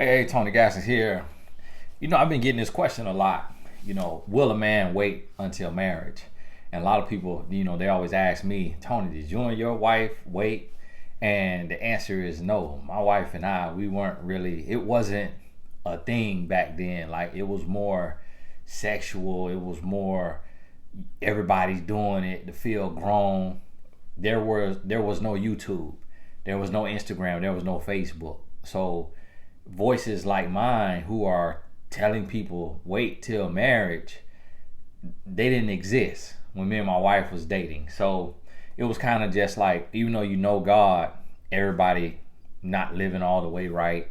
Hey, Tony Gaskins here. I've been getting this question a lot. Will a man wait until marriage? And a lot of people, they always ask me, Tony, did you and your wife wait? And the answer is no. My wife and I, we weren't really, it wasn't a thing back then. Like, it was more sexual, it was more everybody's doing it to feel grown. There was no YouTube, there was no Instagram, there was no Facebook. So voices like mine who are telling people wait till marriage, they didn't exist when me and my wife was dating. So it was kind of just like, even though God, everybody not living all the way right.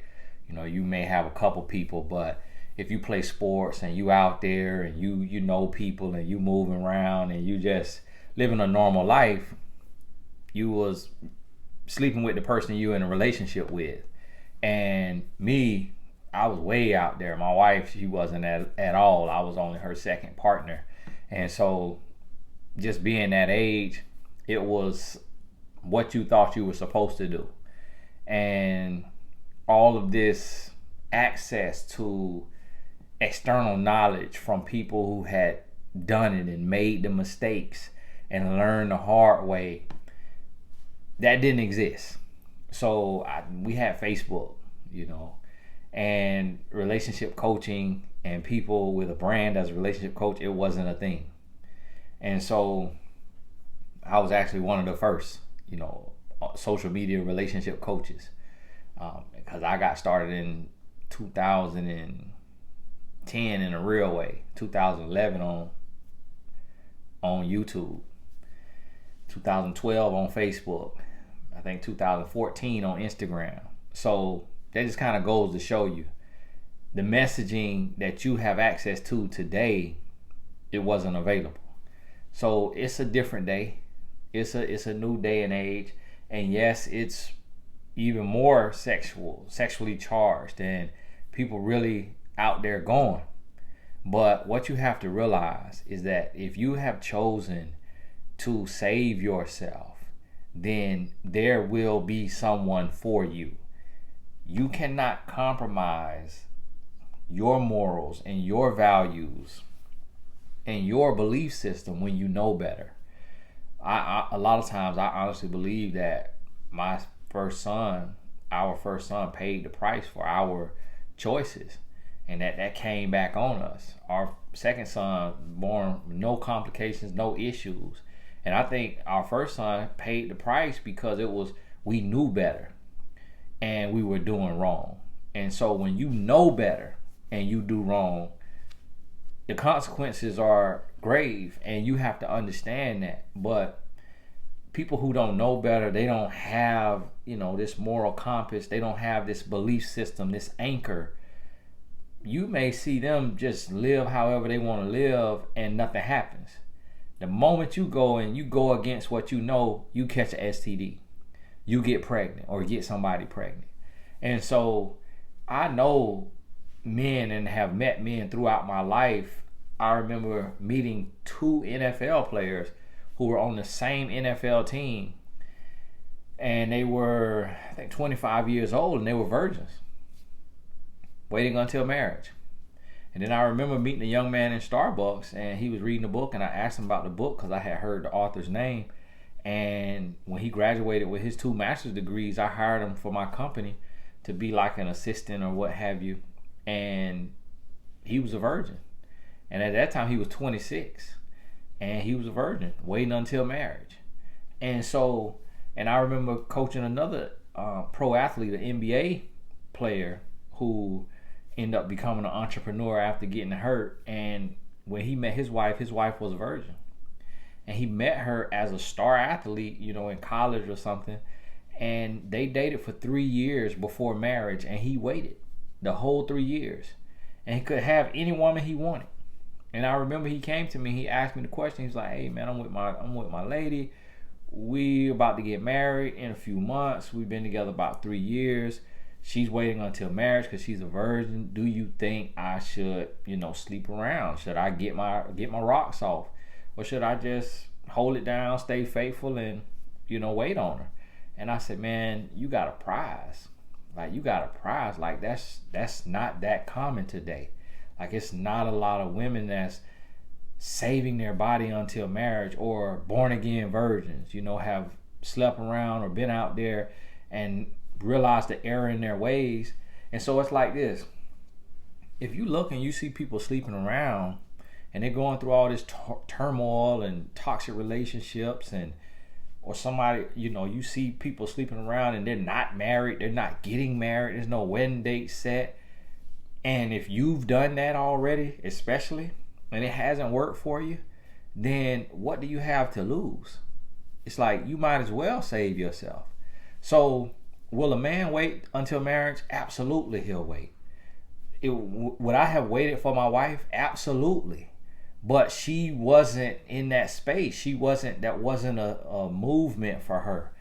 You may have a couple people, but if you play sports and you out there and you know people and you moving around and you just living a normal life, you was sleeping with the person you in a relationship with. And me, I was way out there. My wife, she wasn't at all. I was only her second partner. And so just being that age, it was what you thought you were supposed to do. And all of this access to external knowledge from people who had done it and made the mistakes and learned the hard way, that didn't exist. So we had Facebook, and relationship coaching and people with a brand as a relationship coach, it wasn't a thing. And so I was actually one of the first, social media relationship coaches, because I got started in 2010 in a real way, 2011 on YouTube, 2012 on Facebook, I think 2014 on Instagram. So that just kind of goes to show you the messaging that you have access to today, it wasn't available. So it's a different day. It's a new day and age. And yes, it's even more sexually charged, and people really out there going. But what you have to realize is that if you have chosen to save yourself, then there will be someone for you. You cannot compromise your morals and your values and your belief system when you know better. A lot of times I honestly believe that our first son paid the price for our choices, and that came back on us. Our second son born with no complications, no issues. And I think our first son paid the price because we knew better and we were doing wrong. And so when you know better and you do wrong, the consequences are grave, and you have to understand that. But people who don't know better, they don't have, this moral compass, they don't have this belief system, this anchor. You may see them just live however they want to live and nothing happens. The moment you go against what you know, you catch an STD. You get pregnant or get somebody pregnant. And so I know men and have met men throughout my life. I remember meeting two NFL players who were on the same NFL team. And they were, I think, 25 years old, and they were virgins, waiting until marriage. And then I remember meeting a young man in Starbucks, and he was reading a book, and I asked him about the book because I had heard the author's name. And when he graduated with his 2 master's degrees, I hired him for my company to be like an assistant or what have you. And he was a virgin. And at that time, he was 26. And he was a virgin, waiting until marriage. And I remember coaching another pro athlete, an NBA player, who ended up becoming an entrepreneur after getting hurt. And when he met his wife was a virgin. And he met her as a star athlete, in college or something. And they dated for 3 years before marriage, and he waited the whole 3 years. And he could have any woman he wanted. And I remember he came to me, he asked me the question. He's like, "Hey man, I'm with my lady. We about to get married in a few months. We've been together about 3 years. She's waiting until marriage because she's a virgin. Do you think I should, sleep around? Should I get my rocks off? Or should I just hold it down, stay faithful, and, wait on her?" And I said, "Man, you got a prize. Like, you got a prize. Like, that's not that common today. Like, it's not a lot of women that's saving their body until marriage, or born again virgins, have slept around or been out there and realized the error in their ways. And so it's like this. If you look and you see people sleeping around and they're going through all this turmoil and toxic relationships, and or somebody, you see people sleeping around and they're not married, they're not getting married, there's no wedding date set. And if you've done that already, especially, and it hasn't worked for you, then what do you have to lose? It's like, you might as well save yourself. So will a man wait until marriage? Absolutely, he'll wait. Would I have waited for my wife? Absolutely. But she wasn't in that space. That wasn't a movement for her,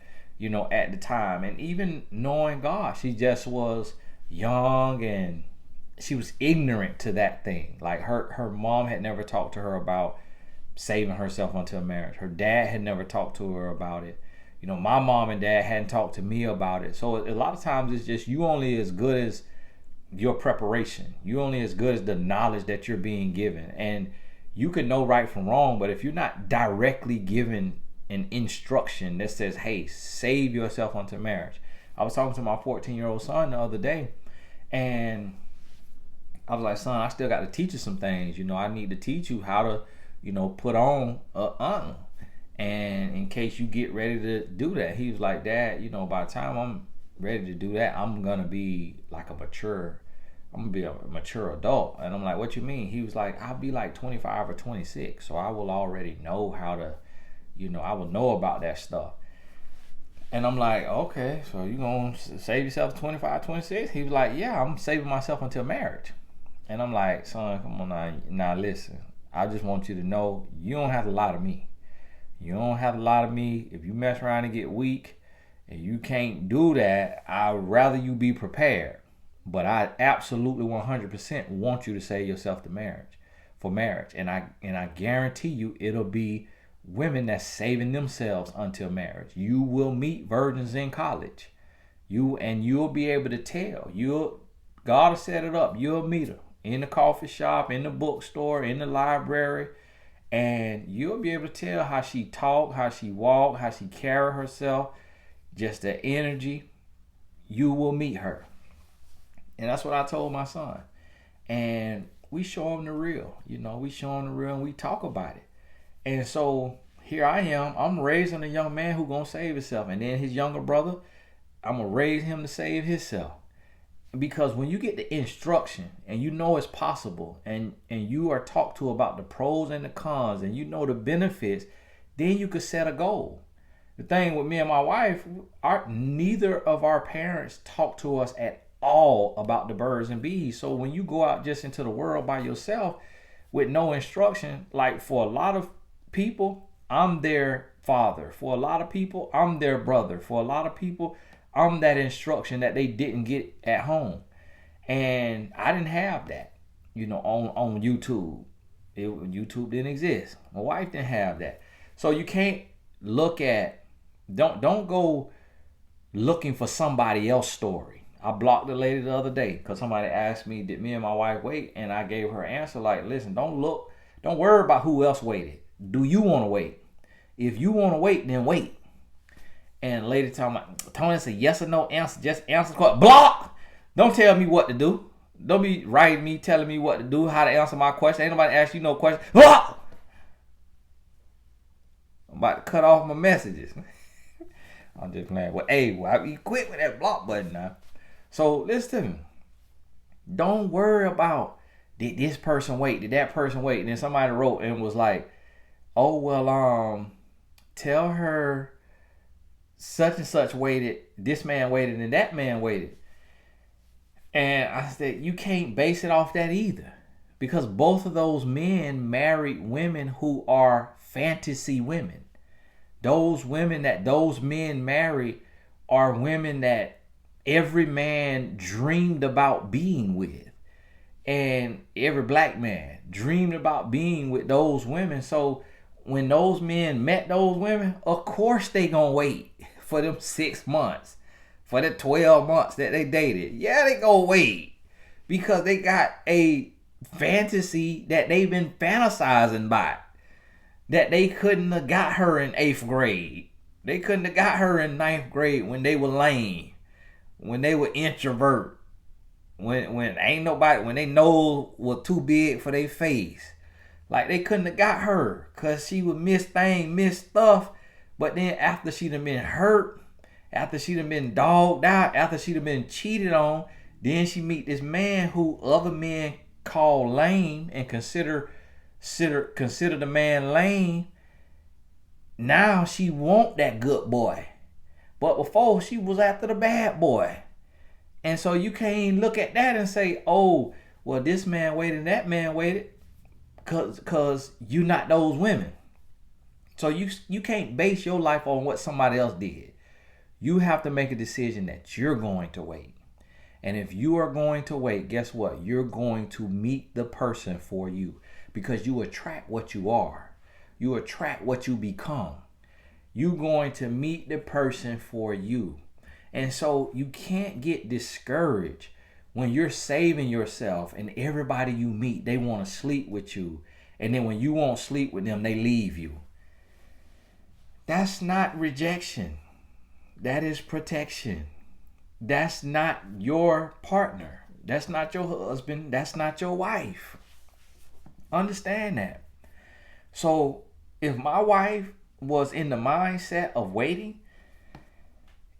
at the time. And even knowing God, she just was young and she was ignorant to that thing. Like, her mom had never talked to her about saving herself until marriage. Her dad had never talked to her about it. My mom and dad hadn't talked to me about it. So a lot of times it's just, you only as good as your preparation. You only as good as the knowledge that you're being given. And you can know right from wrong, but if you're not directly given an instruction that says, hey, save yourself unto marriage. I was talking to my 14-year-old son the other day, and I was like, son, I still got to teach you some things. I need to teach you how to, put on a and in case you get ready to do that. He was like, Dad, by the time I'm ready to do that, I'm gonna be like a mature adult. And I'm like, what you mean? He was like, I'll be like 25 or 26, so I will already know how to, I will know about that stuff. And I'm like, okay, so you gonna save yourself 25, 26? He was like, yeah, I'm saving myself until marriage. And I'm like, son, come on now listen, I just want you to know, you don't have to lie to me. You don't have to lie to me. If you mess around and get weak and you can't do that, I'd rather you be prepared. But I absolutely 100% want you to save yourself for marriage. And I guarantee you it'll be women that's saving themselves until marriage. You will meet virgins in college. You'll be able to tell. God will set it up. You'll meet her in the coffee shop, in the bookstore, in the library. And you'll be able to tell how she talk, how she walk, how she carry herself, just the energy. You will meet her. And that's what I told my son. And we show him the real. We show him the real and we talk about it. And so here I am. I'm raising a young man who's going to save himself. And then his younger brother, I'm going to raise him to save himself. Because when you get the instruction and it's possible, and you are talked to about the pros and the cons, and the benefits, then you could set a goal. The thing with me and my wife, neither of our parents talked to us at all about the birds and bees. So when you go out just into the world by yourself with no instruction, like, for a lot of people, I'm their father. For a lot of people, I'm their brother. For a lot of people, I'm that instruction that they didn't get at home. And I didn't have that, on YouTube. YouTube didn't exist. My wife didn't have that. So you can't don't go looking for somebody else's story. I blocked the lady the other day because somebody asked me, did me and my wife wait? And I gave her an answer like, listen, don't worry about who else waited. Do you want to wait? If you want to wait, then wait. And the lady told me, Tony, it's a yes or no answer. Just answer the question. Block! Don't tell me what to do. Don't be writing me, telling me what to do, how to answer my question. Ain't nobody ask you no question. Block! I'm about to cut off my messages. I'm just playing. Well, I be quick with that block button now. So listen to me. Don't worry about, did this person wait? Did that person wait? And then somebody wrote and was like, oh, well, tell her such and such waited, this man waited, and that man waited. And I said, you can't base it off that either. Because both of those men married women who are fantasy women. Those women that those men married are women that every man dreamed about being with. And every black man dreamed about being with those women. So when those men met those women, of course they gonna wait for them 6 months, for the 12 months that they dated. Yeah, they go wait because they got a fantasy that they've been fantasizing about, that they couldn't have got her in 8th grade. They couldn't have got her in 9th grade when they were lame, when they were introvert, when ain't nobody, when they nose was too big for their face. Like, they couldn't have got her because she would miss things, miss stuff. But then after she'd have been hurt, after she'd have been dogged out, after she'd have been cheated on, then she meet this man who other men call lame and consider the man lame. Now she want that good boy. But before, she was after the bad boy. And so you can't look at that and say, oh, well, this man waited, that man waited. Cause you not those women. So you can't base your life on what somebody else did. You have to make a decision that you're going to wait. And if you are going to wait, guess what? You're going to meet the person for you, because you attract what you are. You attract what you become. You're going to meet the person for you. And so you can't get discouraged when you're saving yourself and everybody you meet, they want to sleep with you. And then when you won't sleep with them, they leave you. That's not rejection. That is protection. That's not your partner. That's not your husband. That's not your wife. Understand that. So if my wife was in the mindset of waiting,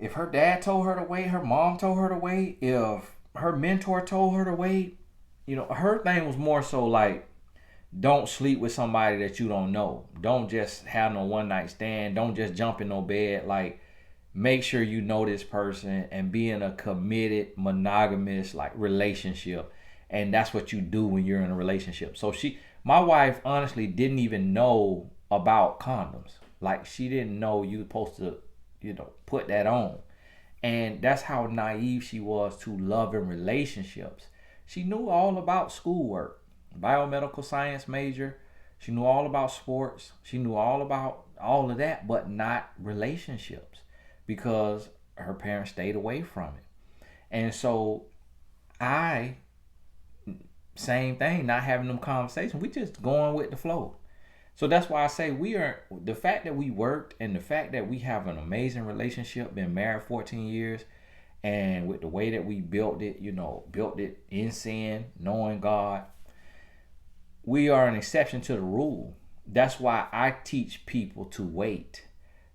if her dad told her to wait, her mom told her to wait, if her mentor told her to wait, her thing was more so like, don't sleep with somebody that you don't know. Don't just have no one night stand. Don't just jump in no bed. Like, make sure you know this person and be in a committed, monogamous relationship. And that's what you do when you're in a relationship. So my wife honestly didn't even know about condoms. Like, she didn't know you were supposed to, put that on. And that's how naive she was to love and relationships. She knew all about schoolwork. Biomedical science major. She knew all about sports. She knew all about all of that, but not relationships, because her parents stayed away from it. And so same thing, not having them conversations. We just going with the flow. So that's why I say the fact that we worked and the fact that we have an amazing relationship, been married 14 years, and with the way that we built it, built it in sin, knowing God, we are an exception to the rule. That's why I teach people to wait,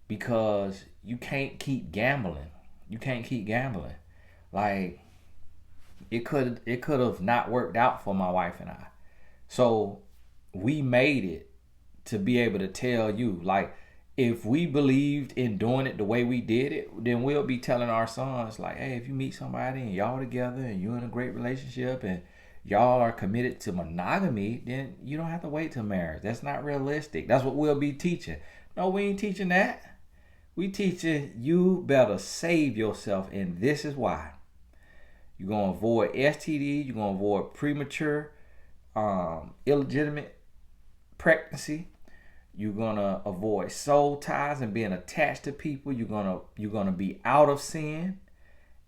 because you can't keep gambling. You can't keep gambling. Like, it could have not worked out for my wife and I. So we made it to be able to tell you, like, if we believed in doing it the way we did it, then we'll be telling our sons, like, hey, if you meet somebody and y'all together and you're in a great relationship and y'all are committed to monogamy, then you don't have to wait till marriage. That's not realistic. That's what we'll be teaching. No, we ain't teaching that. We teaching you better save yourself, and this is why. You're going to avoid STD. You're going to avoid premature, illegitimate pregnancy. You're going to avoid soul ties and being attached to people. You're going to be out of sin,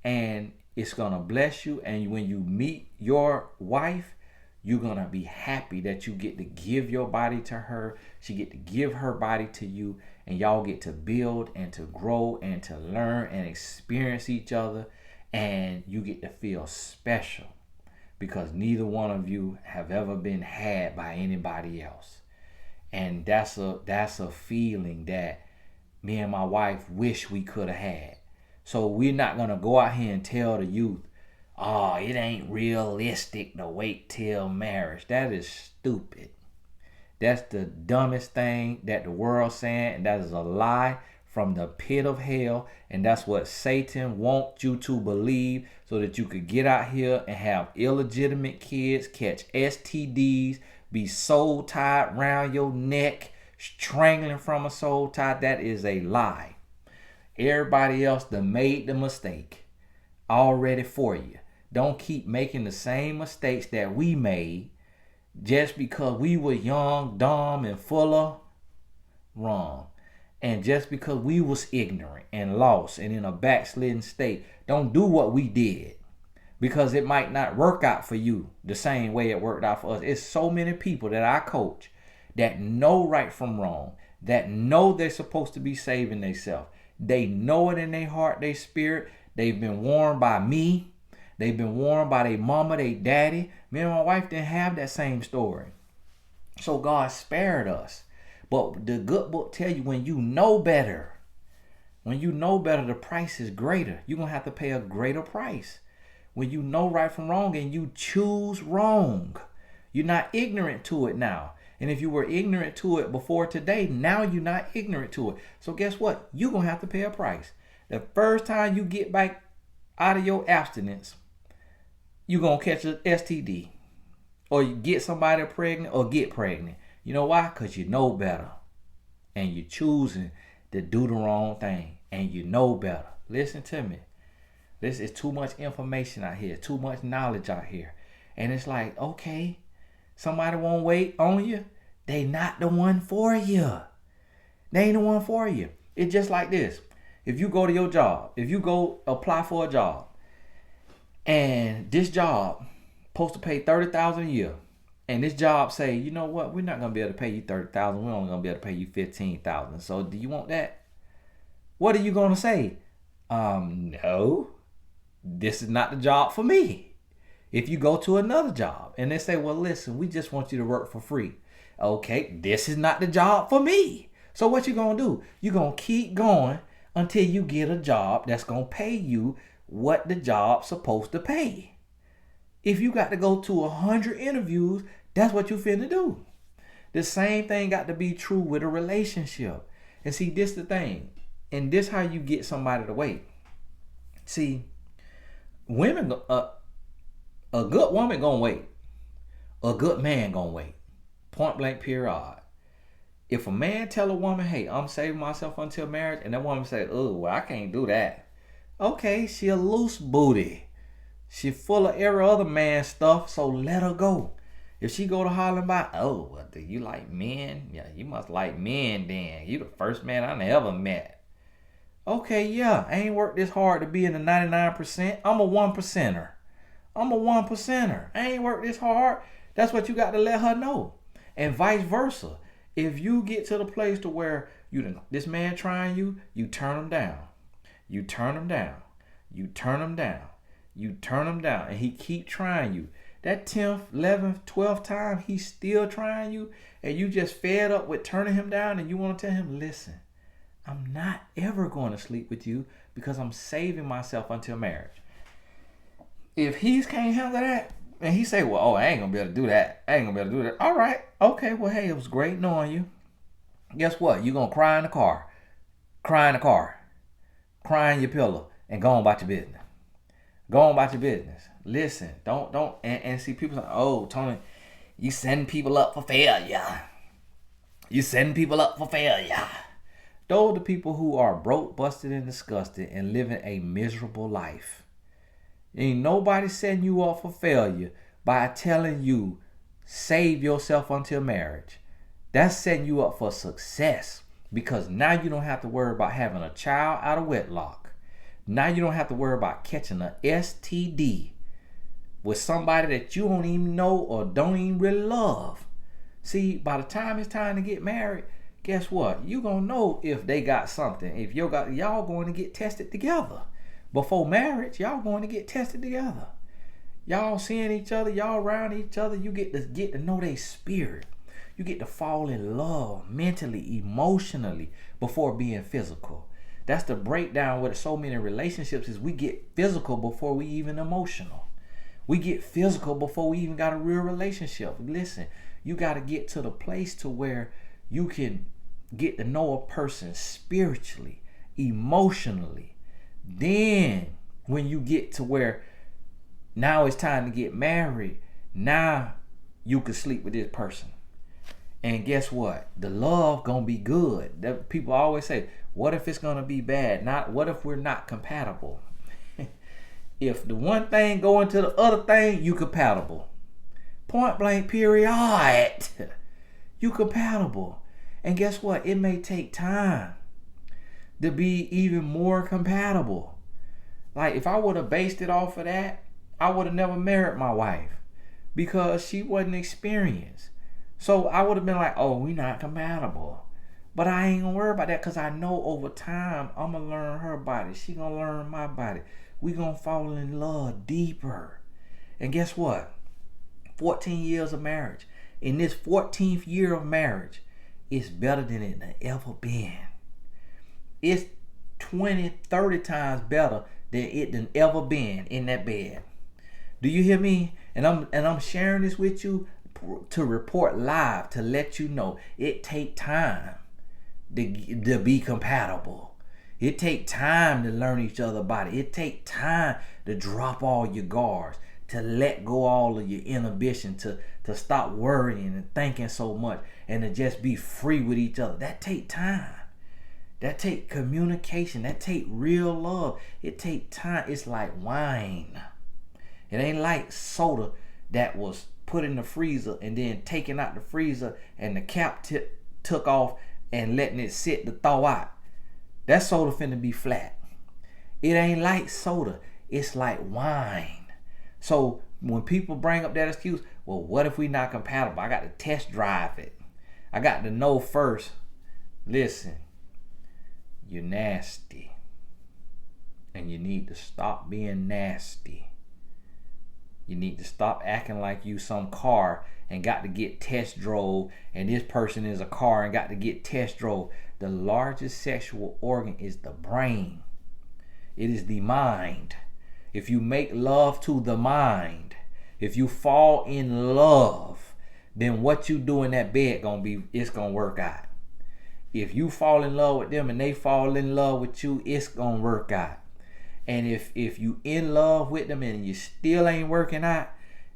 and it's going to bless you. And when you meet your wife, you're going to be happy that you get to give your body to her. She get to give her body to you. And y'all get to build and to grow and to learn and experience each other. And you get to feel special, because neither one of you have ever been had by anybody else. And that's a feeling that me and my wife wish we could have had. So we're not going to go out here and tell the youth, oh, it ain't realistic to wait till marriage. That is stupid. That's the dumbest thing that the world's saying, and that is a lie from the pit of hell. And that's what Satan wants you to believe, so that you could get out here and have illegitimate kids, catch STDs, be soul tied around your neck, strangling from a soul tie. That is a lie. Everybody else done made the mistake already for you. Don't keep making the same mistakes that we made just because we were young, dumb, and full of wrong. And just because we was ignorant and lost and in a backslidden state, don't do what we did, because it might not work out for you the same way it worked out for us. It's so many people that I coach that know right from wrong, that know they're supposed to be saving themselves. They know it in their heart, their spirit. They've been warned by me. They've been warned by their mama, their daddy. Me and my wife didn't have that same story. So God spared us. But the good book tell you, when you know better, the price is greater. You're going to have to pay a greater price. When you know right from wrong and you choose wrong, you're not ignorant to it now. And if you were ignorant to it before today, now you're not ignorant to it. So guess what? You're going to have to pay a price. The first time you get back out of your abstinence, you're going to catch an STD. Or you get somebody pregnant or get pregnant. You know why? Because you know better. And you're choosing to do the wrong thing. And you know better. Listen to me. This is too much information out here. Too much knowledge out here. And it's like, okay, somebody won't wait on you. They not the one for you. They ain't the one for you. It's just like this. If you go to your job, if you go apply for a job, and this job supposed to pay $30,000 a year, and this job say, you know what, we're not gonna be able to pay you $30,000. We're only gonna be able to pay you $15,000. So do you want that? What are you gonna say? No, this is not the job for me. If you go to another job and they say, well, listen, we just want you to work for free. Okay, this is not the job for me. So what you gonna do? You're gonna keep going until you get a job that's gonna pay you what the job's supposed to pay. If you got to go to 100 interviews, that's what you finna do. The same thing got to be true with a relationship. And see, this the thing. And this how you get somebody to wait. See, women, a good woman gonna wait. A good man gonna wait. Point blank period. If a man tell a woman, hey, I'm saving myself until marriage, and that woman say, oh, well, I can't do that. Okay, she a loose booty. She full of every other man's stuff, so let her go. If she go to hollering about, oh, well, do you like men? Yeah, you must like men then. You the first man I ever met. Okay, yeah, I ain't worked this hard to be in the 99%. I'm a 1%er. I'm a 1%er. I ain't worked this hard. That's what you got to let her know. And vice versa. If you get to the place to where this man trying you, you turn him down. You turn him down. You turn him down. You turn him down. And he keep trying you. That 10th, 11th, 12th time, he's still trying you. And you just fed up with turning him down. And you want to tell him, listen, I'm not ever going to sleep with you because I'm saving myself until marriage. If he can't handle that, and he say, well, oh, I ain't going to be able to do that. I ain't going to be able to do that. All right. Okay. Well, hey, it was great knowing you. Guess what? You're going to cry in the car. Cry in the car. Cry in your pillow. And go on about your business. Go on about your business. Listen. Don't. And see, people say, oh, Tony, you send people up for failure. You send people up for failure. Those are the people who are broke, busted, and disgusted and living a miserable life. Ain't nobody setting you up for failure by telling you save yourself until marriage. That's setting you up for success, because now you don't have to worry about having a child out of wedlock. Now you don't have to worry about catching an STD with somebody that you don't even know or don't even really love. See, by the time it's time to get married, guess what? You're going to know if they got something. If y'all going to get tested together. Before marriage, y'all going to get tested together. Y'all seeing each other, y'all around each other. You get to know their spirit. You get to fall in love mentally, emotionally before being physical. That's the breakdown with so many relationships is we get physical before we even emotional. We get physical before we even got a real relationship. Listen, you got to get to the place to where you can get to know a person spiritually, emotionally. Then when you get to where now it's time to get married, now you can sleep with this person. And guess what? The love gonna be good. That people always say, what if it's gonna be bad? What if we're not compatible? If the one thing go into the other thing, you compatible. Point blank period. You compatible. And guess what? It may take time. to be even more compatible. Like if I would have based it off of that, I would have never married my wife because she wasn't experienced. So I would have been like, oh, we not compatible. But I ain't gonna worry about that because I know over time I'm gonna learn her body. She gonna learn my body. We gonna fall in love deeper. And guess what? 14 years of marriage. In this 14th year of marriage, it's better than it ever been. It's 20, 30 times better than it done ever been in that bed. Do you hear me? And I'm sharing this with you to report live, to let you know it take time to be compatible. It take time to learn each other's body. It take time to drop all your guards, to let go all of your inhibition, to stop worrying and thinking so much, and to just be free with each other. That take time. That take communication. That take real love. It take time. It's like wine. It ain't like soda that was put in the freezer and then taken out the freezer and the cap took off and letting it sit to thaw out. That soda finna be flat. It ain't like soda. It's like wine. So when people bring up that excuse, well, what if we not compatible? I got to test drive it. I got to know first. Listen, you're nasty. And you need to stop being nasty. You need to stop acting like you some car and got to get test drove, and this person is a car and got to get test drove. The largest sexual organ is the brain. It is the mind. If you make love to the mind, if you fall in love, then what you do in that bed it's gonna work out. If you fall in love with them and they fall in love with you, it's gonna work out. And if you in love with them and you still ain't working out,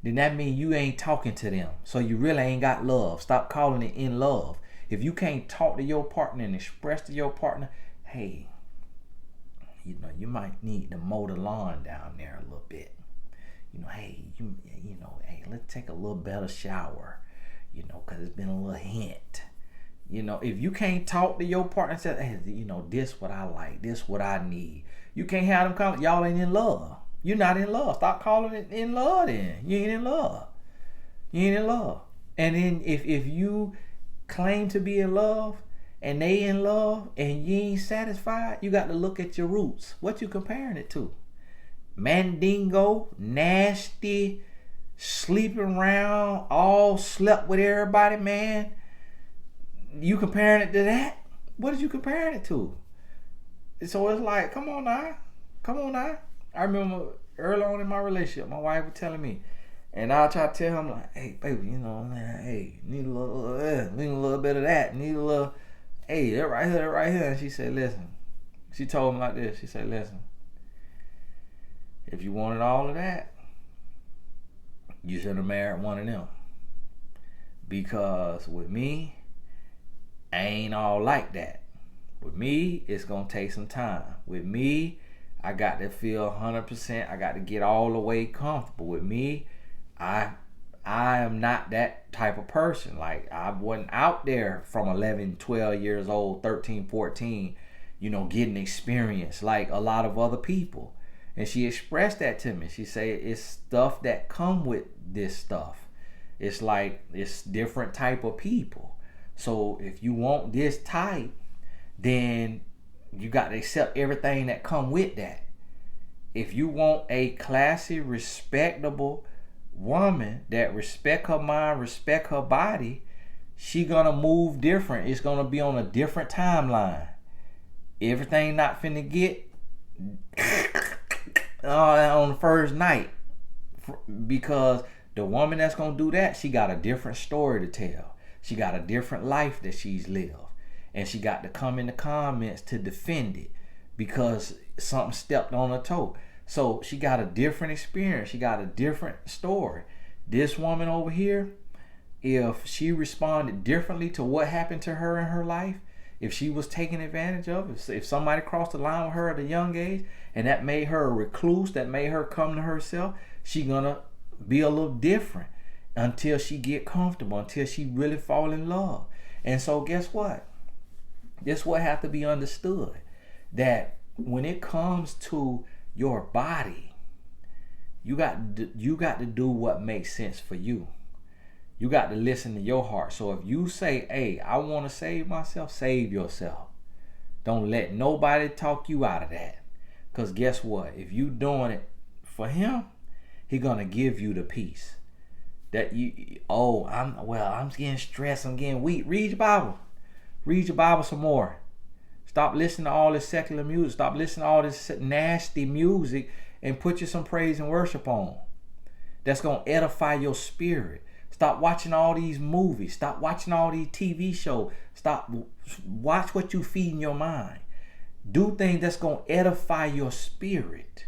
then that means you ain't talking to them. So you really ain't got love. Stop calling it in love. If you can't talk to your partner and express to your partner, hey, you might need to mow the lawn down there a little bit. Hey, let's take a little better shower. Because it's been a little hint. If you can't talk to your partner and say, hey, this what I like, this what I need. You can't have them call y'all ain't in love. You're not in love. Stop calling it in love then. You ain't in love. You ain't in love. And then if you claim to be in love and they in love and you ain't satisfied, you got to look at your roots. What you comparing it to? Mandingo, nasty, sleeping around, all slept with everybody, man. You comparing it to that? What are you comparing it to? So it's like, come on now. I remember early on in my relationship, my wife was telling me, and I'll try to tell her, I'm like, hey, baby, man, hey, need a little bit of that, need a little, hey, that right here. And she said, listen, she told me like this, she said, listen, if you wanted all of that, you should have married one of them. Because with me, I ain't all like that. With me, it's going to take some time. With me, I got to feel 100%. I got to get all the way comfortable. With me, I am not that type of person. Like, I wasn't out there from 11, 12 years old, 13, 14, getting experience like a lot of other people. And she expressed that to me. She said, it's stuff that come with this stuff. It's like, it's different type of people. So if you want this type, then you got to accept everything that come with that. If you want a classy, respectable woman that respect her mind, respect her body, she gonna move different. It's gonna be on a different timeline. Everything not finna get on the first night, because the woman that's gonna do that, she got a different story to tell. She got a different life that she's lived. And she got to come in the comments to defend it because something stepped on her toe. So she got a different experience. She got a different story. This woman over here, if she responded differently to what happened to her in her life, if she was taken advantage of, if somebody crossed the line with her at a young age and that made her a recluse, that made her come to herself, she gonna be a little different until she get comfortable, until she really fall in love. And so guess what? This what have to be understood. that when it comes to your body, you got to do what makes sense for you. You got to listen to your heart. So if you say, hey, I want to save myself, save yourself. Don't let nobody talk you out of that. Because guess what? If you doing it for him, he going to give you the peace. That I'm getting stressed, I'm getting weak. Read your Bible. Read your Bible some more. Stop listening to all this secular music. Stop listening to all this nasty music and put you some praise and worship on. That's going to edify your spirit. Stop watching all these movies. Stop watching all these TV shows. Watch what you feed in your mind. Do things that's going to edify your spirit.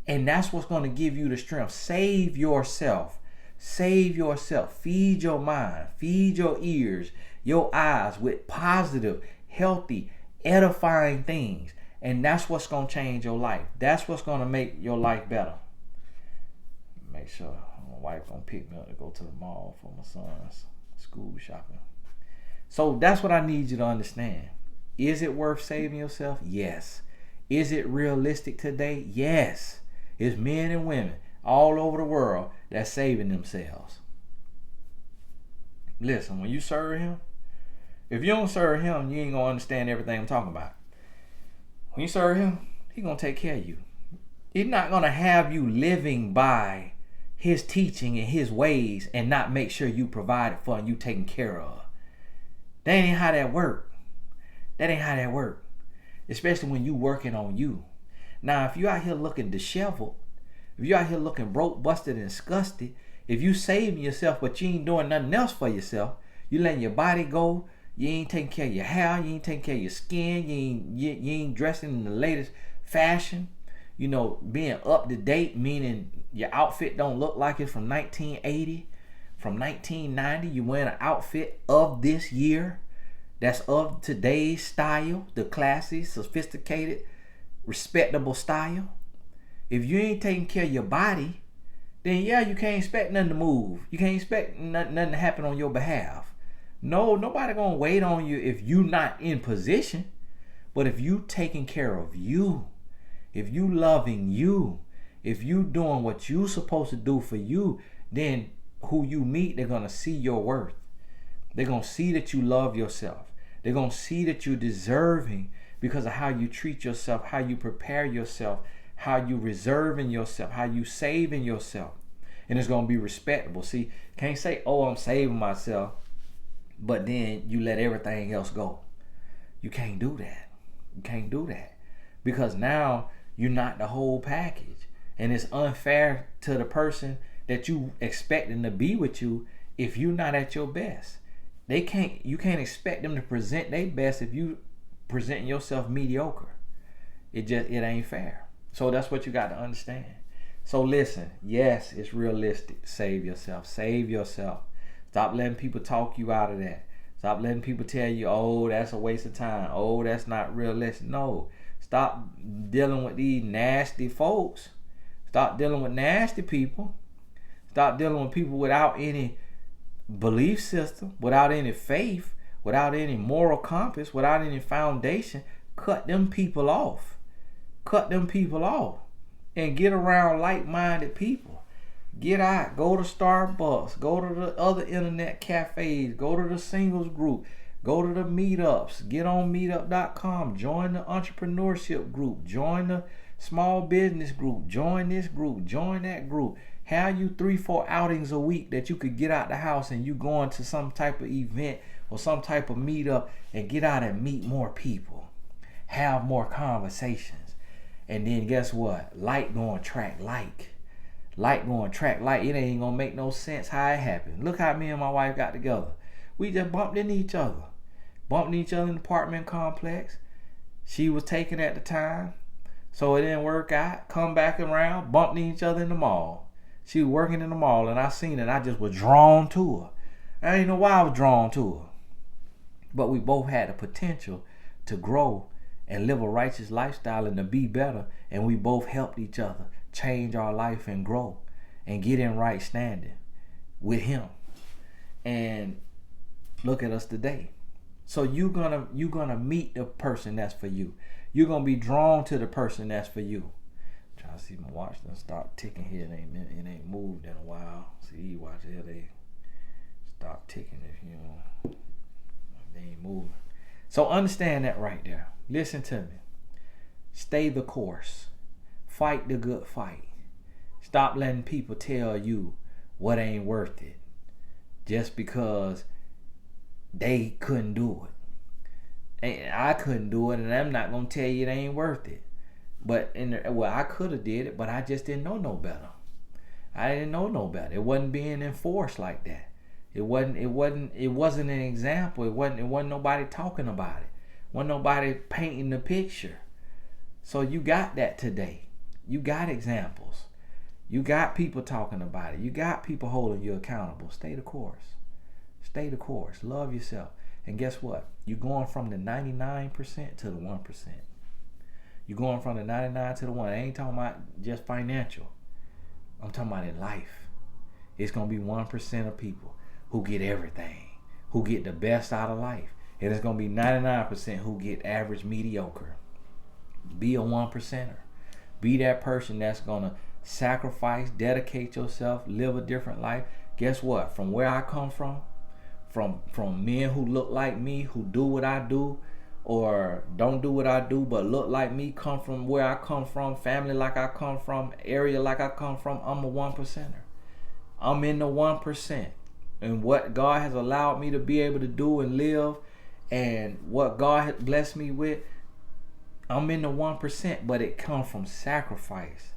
And that's what's going to give you the strength. Save yourself. Save yourself. Feed your mind. Feed your ears, your eyes with positive, healthy, edifying things. And that's what's going to change your life. That's what's going to make your life better. Make sure my wife gonna pick me up to go to the mall for my son's school shopping. So that's what I need you to understand. Is it worth saving yourself? Yes. Is it realistic today? Yes. It's men and women all over the world that's saving themselves. Listen, when you serve him, if you don't serve him, you ain't gonna understand everything I'm talking about. When you serve him, he's gonna take care of you. He's not gonna have you living by his teaching and his ways and not make sure you provided for and you taken care of. That ain't how that work. That ain't how that work. Especially when you working on you. Now, if you out here looking disheveled, if you out here looking broke, busted, and disgusted, if you saving yourself but you ain't doing nothing else for yourself, you letting your body go, you ain't taking care of your hair, you ain't taking care of your skin, you ain't dressing in the latest fashion, being up to date, meaning your outfit don't look like it's from 1980, from 1990. You wearing an outfit of this year that's of today's style, the classy, sophisticated, respectable style. If you ain't taking care of your body, then yeah, you can't expect nothing to move. You can't expect nothing to happen on your behalf. No, nobody gonna wait on you if you not in position. But if you taking care of you, if you loving you, if you doing what you supposed to do for you, then who you meet, they're gonna see your worth. They're gonna see that you love yourself. They're gonna see that you're deserving because of how you treat yourself, how you prepare yourself, how you reserving yourself, how you saving yourself. And it's gonna be respectable. See, can't say, oh, I'm saving myself, but then you let everything else go. You can't do that. You can't do that. Because now you're not the whole package. And it's unfair to the person that you expecting to be with you if you're not at your best. You can't expect them to present their best if you presenting yourself mediocre. It ain't fair. So that's what you got to understand. So listen, yes, it's realistic. Save yourself. Save yourself. Stop letting people talk you out of that. Stop letting people tell you, oh, that's a waste of time. Oh, that's not realistic. No. Stop dealing with these nasty folks. Stop dealing with nasty people. Stop dealing with people without any belief system, without any faith, without any moral compass, without any foundation. Cut them people off. Cut them people off. And get around like-minded people. Get out. Go to Starbucks. Go to the other internet cafes. Go to the singles group. Go to the meetups. Get on meetup.com. Join the entrepreneurship group. Join the small business group. Join this group. Join that group. Have you 3-4 outings a week that you could get out the house and you going to some type of event or some type of meetup and get out and meet more people. Have more conversations. And then guess what? Like going track like. Like going track like. It ain't gonna make no sense how it happened. Look how me and my wife got together. We just bumped into each other. Bumped into each other in the apartment complex. She was taken at the time, so it didn't work out. Come back around, bumped into each other in the mall. She was working in the mall and I seen it and I just was drawn to her. I didn't know why I was drawn to her. But we both had the potential to grow and live a righteous lifestyle and to be better. And we both helped each other change our life and grow and get in right standing with him. And look at us today. So you're gonna meet the person that's for you. You're gonna be drawn to the person that's for you. I'm trying to see my watch done start ticking here. It ain't moved in a while. See, you watch here, they stop ticking if you know they ain't moving. So understand that right there. Listen to me. Stay the course. Fight the good fight. Stop letting people tell you what ain't worth it just because they couldn't do it. And I couldn't do it, and I'm not gonna tell you it ain't worth it. But I could have did it, but I just didn't know no better. I didn't know no better. It wasn't being enforced like that. It wasn't an example. It wasn't nobody talking about it. Wasn't nobody painting the picture. So you got that today. You got examples. You got people talking about it. You got people holding you accountable. Stay the course. Stay the course. Love yourself. And guess what? You're going from the 99% to the 1%. You're going from the 99 to the 1. I ain't talking about just financial. I'm talking about in life. It's going to be 1% of people who get everything, who get the best out of life. And it's going to be 99% who get average, mediocre. Be a 1%er. Be that person that's going to sacrifice, dedicate yourself, live a different life. Guess what? From where I come from men who look like me, who do what I do, or don't do what I do, but look like me, come from where I come from, family like I come from, area like I come from, I'm a 1%er. I'm in the 1%. And what God has allowed me to be able to do and live, and what God has blessed me with, I'm in the 1%, but it comes from sacrifice.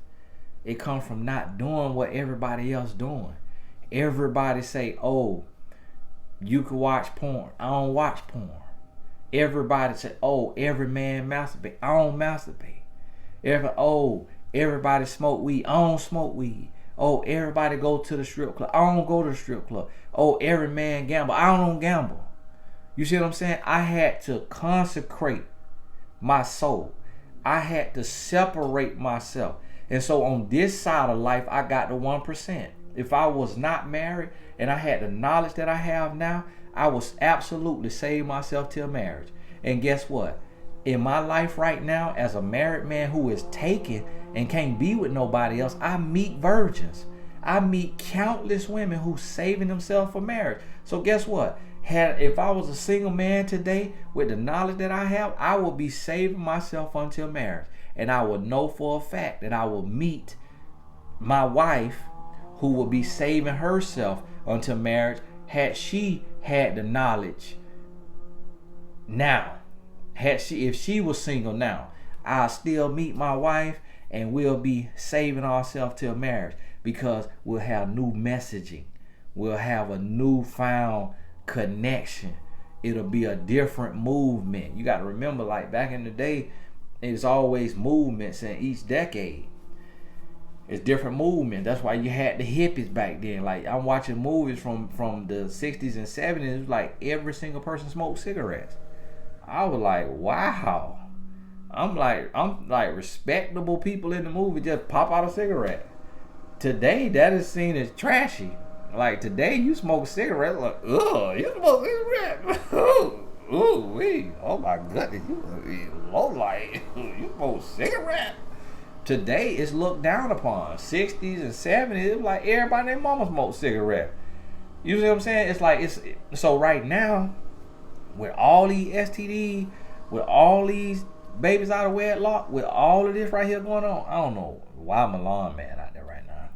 It comes from not doing what everybody else doing. Everybody say, oh, you can watch porn. I don't watch porn. Everybody say, oh, every man masturbate. I don't masturbate. Everybody smoke weed. I don't smoke weed. Oh, everybody go to the strip club. I don't go to the strip club. Oh, every man gamble. I don't gamble. You see what I'm saying? I had to consecrate my soul. I had to separate myself. And so on this side of life, I got the 1%. If I was not married and I had the knowledge that I have now, I would absolutely save myself till marriage. And guess what? In my life right now, as a married man who is taken and can't be with nobody else, I meet virgins. I meet countless women who saving themselves for marriage. So guess what? If I was a single man today with the knowledge that I have, I would be saving myself until marriage. And I would know for a fact that I will meet my wife who will be saving herself until marriage had she had the knowledge now. If she was single now, I'll still meet my wife and we'll be saving ourselves till marriage, because we'll have new messaging. We'll have a newfound connection. It'll be a different movement. You got to remember, like back in the day, there's always movements in each decade. It's different movement. That's why you had the hippies back then. Like I'm watching movies from the 60s and 70s. It was like every single person smoked cigarettes. I was like, wow. I'm like respectable people in the movie just pop out a cigarette. Today that is seen as trashy. Like today you smoke a cigarette, like, ugh, you smoke a cigarette. Ooh, wee. Oh my goodness, you low light. You smoke a cigarette. Today it's looked down upon. 60s and 70s, it was like everybody and their mama smoked cigarette. You see what I'm saying? It's like so right now, with all these STDs, with all these babies out of wedlock, with all of this right here going on, I don't know why I'm a lawn man out there right now.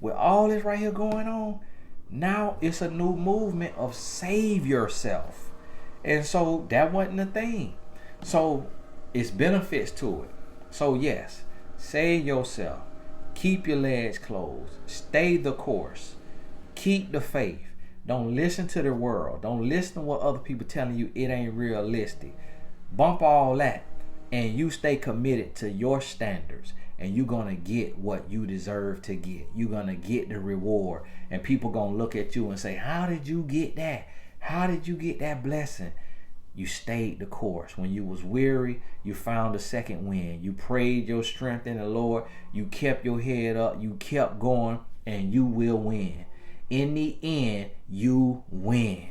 With all this right here going on, now it's a new movement of save yourself. And so that wasn't a thing. So it's benefits to it. So yes, save yourself. Keep your legs closed. Stay the course. Keep the faith. Don't listen to the world. Don't listen to what other people telling you it ain't realistic. Bump all that and you stay committed to your standards, and you're going to get what you deserve to get. You're going to get the reward, and people going to look at you and say, how did you get that? How did you get that blessing? You stayed the course. When you was weary, you found a second wind. You prayed your strength in the Lord. You kept your head up. You kept going, and you will win. In the end, you win.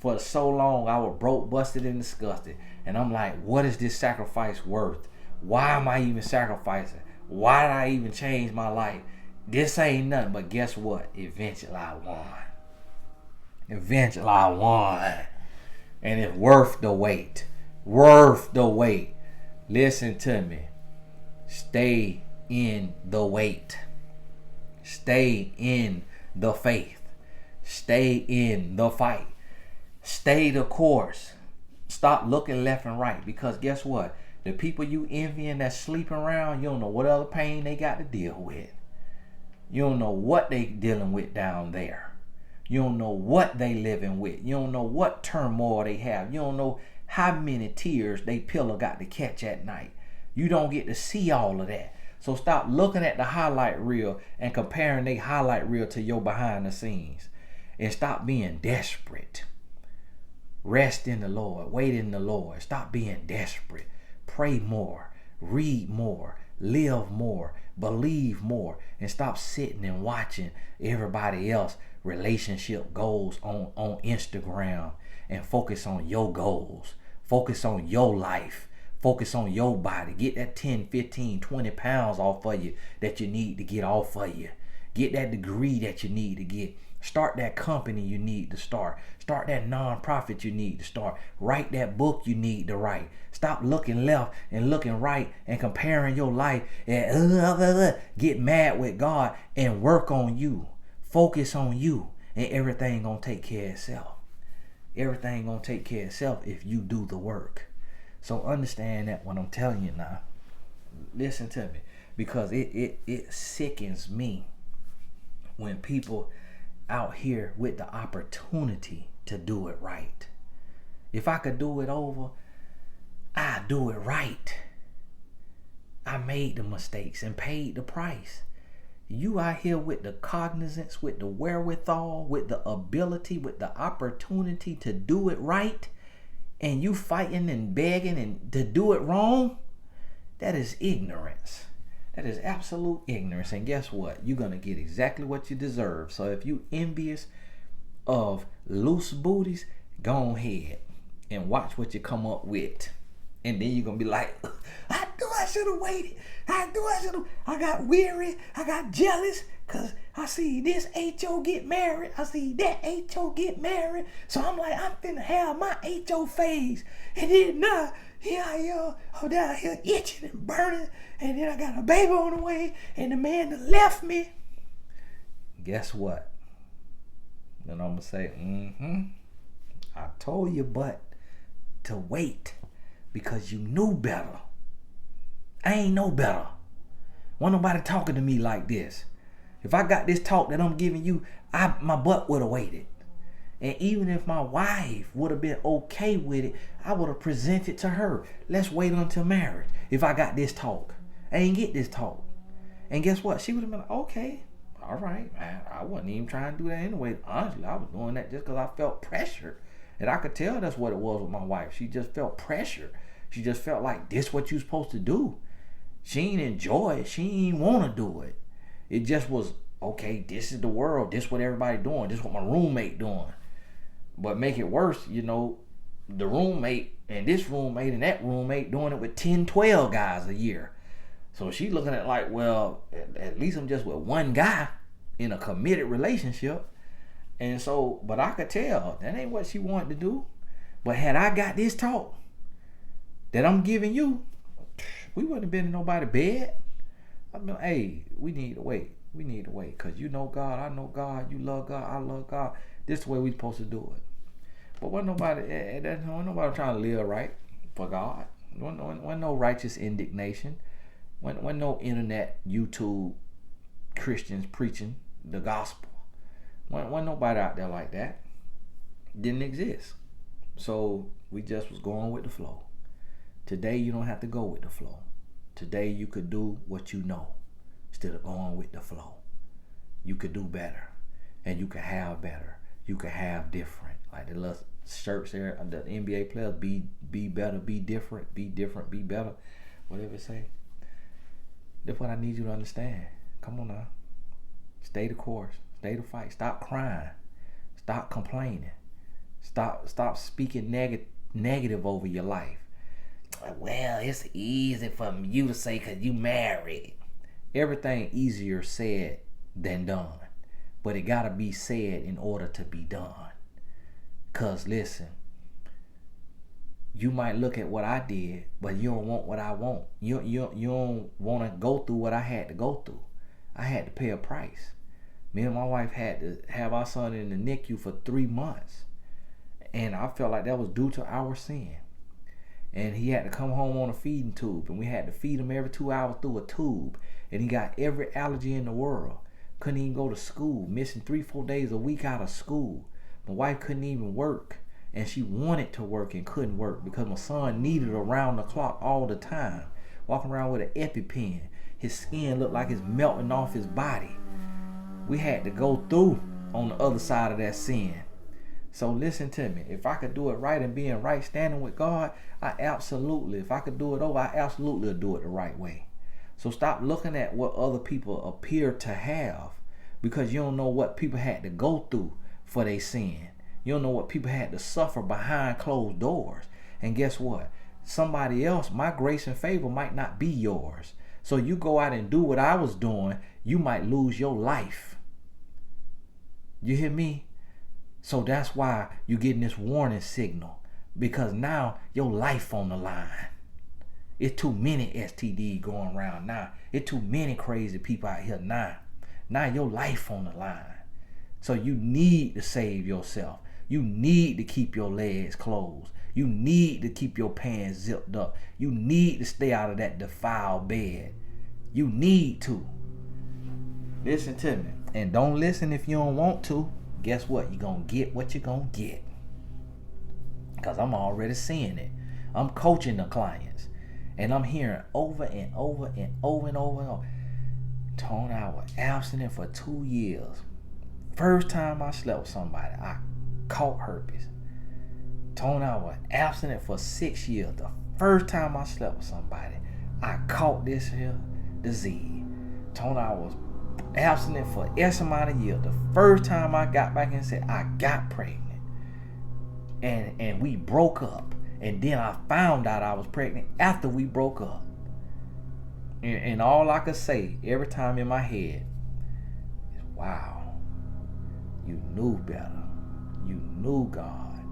For so long, I was broke, busted, and disgusted. And I'm like, what is this sacrifice worth? Why am I even sacrificing? Why did I even change my life? This ain't nothing. But guess what? Eventually I won. Eventually I won. And it's worth the wait. Worth the wait. Listen to me. Stay in the wait. Stay in the faith. Stay in the fight. Stay the course. Stop looking left and right. Because guess what? The people you envying that's sleeping around, you don't know what other pain they got to deal with. You don't know what they dealing with down there. You don't know what they living with. You don't know what turmoil they have. You don't know how many tears they pillow got to catch at night. You don't get to see all of that. So stop looking at the highlight reel and comparing their highlight reel to your behind the scenes. And stop being desperate. Rest in the Lord. Wait in the Lord. Stop being desperate. Pray more. Read more. Live more. Believe more. And stop sitting and watching everybody else relationship goals on Instagram. And focus on your goals. Focus on your life. Focus on your body. Get that 10, 15, 20 pounds off of you that you need to get off of you. Get that degree that you need to get. Start that company you need to start. Start that nonprofit you need to start. Write that book you need to write. Stop looking left and looking right and comparing your life. And get mad with God and work on you. Focus on you. And everything gonna take care of itself. Everything gonna take care of itself if you do the work. So understand that what I'm telling you now. Listen to me. Because it sickens me when people out here with the opportunity to do it right. If I could do it over, I'd do it right. I made the mistakes and paid the price. You out here with the cognizance, with the wherewithal, with the ability, with the opportunity to do it right, and you fighting and begging and to do it wrong, that is ignorance. That is absolute ignorance. And guess what? You're going to get exactly what you deserve. So if you envious of loose booties, go ahead and watch what you come up with. And then you're going to be like, I knew I should have waited. I got weary. I got jealous because I see this HO get married. I see that HO get married. So I'm like, I'm finna have my HO phase. And then now, here I am, I'm down here itching and burning. And then I got a baby on the way. And the man that left me. Guess what? Then I'm going to say, I told you but to wait. Because you knew better. I ain't know better. Wasn't nobody talking to me like this. If I got this talk that I'm giving you, my butt would have waited. And even if my wife would have been okay with it, I would have presented to her. Let's wait until marriage. If I got this talk. I ain't get this talk. And guess what? She would have been like, okay, all right. I wasn't even trying to do that anyway. Honestly, I was doing that just because I felt pressure. And I could tell that's what it was with my wife. She just felt pressure. She just felt like this what you supposed to do. She ain't enjoy it. She ain't want to do it. It just was, okay, this is the world. This what everybody doing. This what my roommate doing. But make it worse, the roommate and this roommate and that roommate doing it with 10, 12 guys a year. So she looking at like, well, at least I'm just with one guy in a committed relationship. And so, but I could tell that ain't what she wanted to do. But had I got this talk that I'm giving you, we wouldn't have been in nobody's bed. I mean, hey, we need to wait. We need to wait. Because you know God, I know God, you love God, I love God. This is the way we supposed to do it. But wasn't nobody trying to live right for God. Wasn't no righteous indignation. Wasn't no internet, YouTube Christians preaching the gospel. Wasn't nobody out there like that. Didn't exist. So we just was going with the flow. Today you don't have to go with the flow. Today you could do what you know instead of going with the flow. You could do better. And you could have better. You could have different. Like the little shirts there, the NBA players, be better, be different, be better. Whatever it say. That's what I need you to understand. Come on now. Stay the course. Stay the fight. Stop crying. Stop complaining. Stop speaking negative over your life. Well, it's easy for you to say because you married. Everything easier said than done. But it got to be said in order to be done. Because listen, you might look at what I did, but you don't want what I want. You don't want to go through what I had to go through. I had to pay a price. Me and my wife had to have our son in the NICU for 3 months. And I felt like that was due to our sin. And he had to come home on a feeding tube. And we had to feed him every 2 hours through a tube. And he got every allergy in the world. Couldn't even go to school. Missing 3-4 days a week out of school. My wife couldn't even work. And she wanted to work and couldn't work because my son needed around the clock all the time. Walking around with an EpiPen. His skin looked like it's melting off his body. We had to go through on the other side of that sin. So listen to me. If I could do it right and be in right standing with God, if I could do it over, I absolutely would do it the right way. So stop looking at what other people appear to have, because you don't know what people had to go through for their sin. You don't know what people had to suffer behind closed doors. And guess what? Somebody else, my grace and favor might not be yours. So you go out and do what I was doing, you might lose your life. You hear me? So that's why you're getting this warning signal, because now your life on the line. It's too many STD going around now. It's too many crazy people out here now. Now your life on the line. So you need to save yourself. You need to keep your legs closed. You need to keep your pants zipped up. You need to stay out of that defiled bed. You need to. Listen to me. And don't listen if you don't want to. Guess what? You're going to get what you're going to get. Because I'm already seeing it. I'm coaching the clients. And I'm hearing over and over and over and over and over. Tone, I was abstinent for 2 years. First time I slept with somebody, I caught herpes. Tone, I was abstinent for 6 years. The first time I slept with somebody, I caught this here disease. Tone, I was abstinent for X amount of years. The first time I got back and said I got pregnant. And we broke up. And then I found out I was pregnant after we broke up. And all I could say every time in my head is, wow, you knew better. You knew God.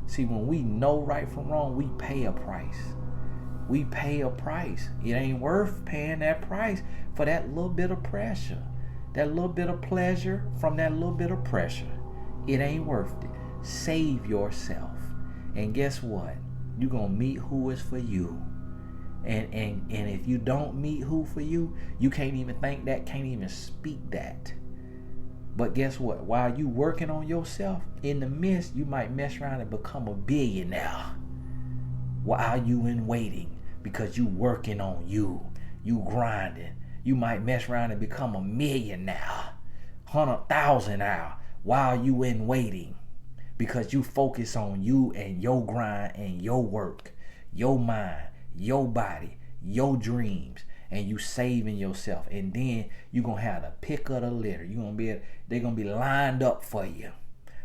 See, when we know right from wrong, we pay a price. We pay a price. It ain't worth paying that price for that little bit of pressure. That little bit of pleasure from that little bit of pressure. It ain't worth it. Save yourself. And guess what? You're going to meet who is for you. And if you don't meet who for you, you can't even think that, can't even speak that. But guess what? While you working on yourself, in the midst, you might mess around and become a billionaire. While you in waiting, because you working on you. You grinding. You might mess around and become a millionaire. 100,000 now while you in waiting. Because you focus on you and your grind and your work, your mind, your body, your dreams, and you saving yourself. And then you're going to have the pick of the litter. They're going to be lined up for you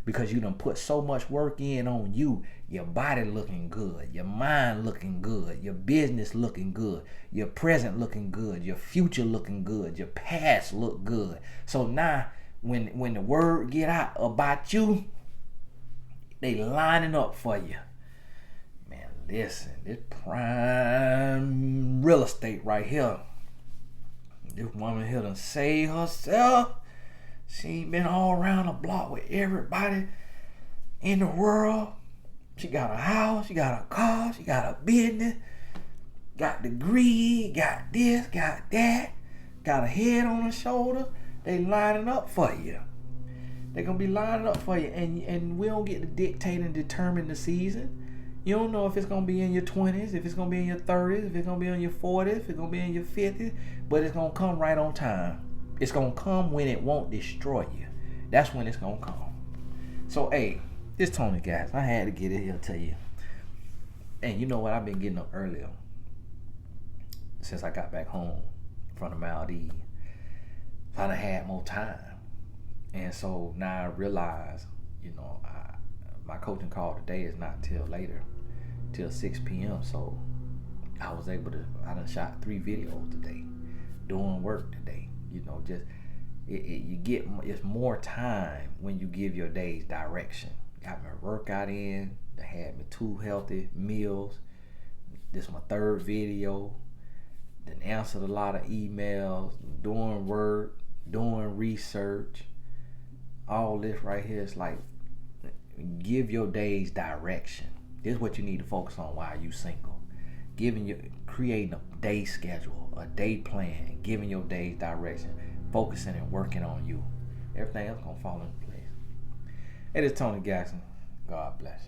because you done put so much work in on you. Your body looking good, your mind looking good, your business looking good, your present looking good, your future looking good, your past look good. So now when the word get out about you, they lining up for you. Man, listen, this prime real estate right here. This woman here done saved herself. She ain't been all around the block with everybody in the world. She got a house, she got a car, she got a business, got degree, got this, got that, got a head on her shoulder. They lining up for you. They're going to be lining up for you. And we don't get to dictate and determine the season. You don't know if it's going to be in your 20s, if it's going to be in your 30s, if it's going to be in your 40s, if it's going to be in your 50s. But it's going to come right on time. It's going to come when it won't destroy you. That's when it's going to come. So, hey, it's Tony, guys. I had to get it here to you. And you know what? I've been getting up earlier since I got back home from the Maldives. I had more time. And so now I realize, my coaching call today is not till later, till 6 p.m. So I done shot 3 videos today, doing work today. Just you get, it's more time when you give your days direction. Got my workout in, I had me 2 healthy meals. This is my 3rd video. Then answered a lot of emails, doing work, doing research. All this right here is like, give your days direction. This is what you need to focus on while you single. Creating a day schedule, a day plan, giving your days direction, focusing and working on you. Everything else gonna fall into place. It is Tony Jackson. God bless.